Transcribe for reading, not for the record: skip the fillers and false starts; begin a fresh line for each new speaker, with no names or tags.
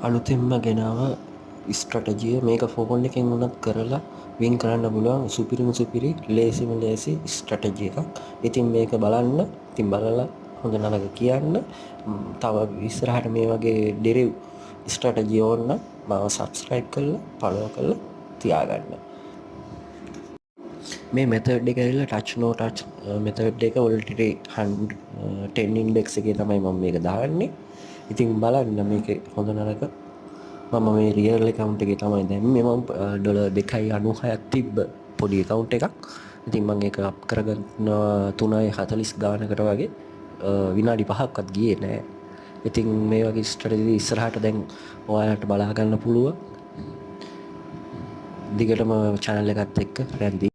අලුතෙන්ම ගෙනාව ස්ට්‍රටජිය මේක ෆෝන් එකෙන් වුණත් කරලා වින් කරන්න පුළුවන් සුපිරිම සුපිරි ලේසිම ලේසි ස්ට්‍රටජි එකක්. ඉතින් මේක බලන්න, ඉතින් බලලා හොඳ නරක කියන්න. තව ඉස්සරහට මේ වගේ ඩෙරිව් ස්ට්‍රටජි ඕන නම් මාව සබ්ස්ක්‍රයිබ් කරලා ෆලෝ කරලා තියාගන්න. මේ මෙතඩ් එක ඇවිල්ලා ටච් නෝ ටච් මෙතඩ් එක ඔල්රෙඩි 10 ඉන්ඩෙක්ස් එකේ තමයි මම මේක දාන්නේ. ඉතින් බලන්න මේකේ හොඳ නරක. මම මේ රියල් account එකේ තමයි දැම්මේ. මම $2.96ක් තිබ්බ පොඩි account එකක්. ඉතින් මම ඒක අප් කරගන්න 3.40 ගානකට වගේ විනාඩි 5ක්වත් ගියේ නෑ. ඉතින් මේ වගේ ස්ට්‍රැටජි ඉස්සරහට දැන් ඔයාලට බලා ගන්න පුළුවන්. දිගටම channel එකත් එක්ක රැඳී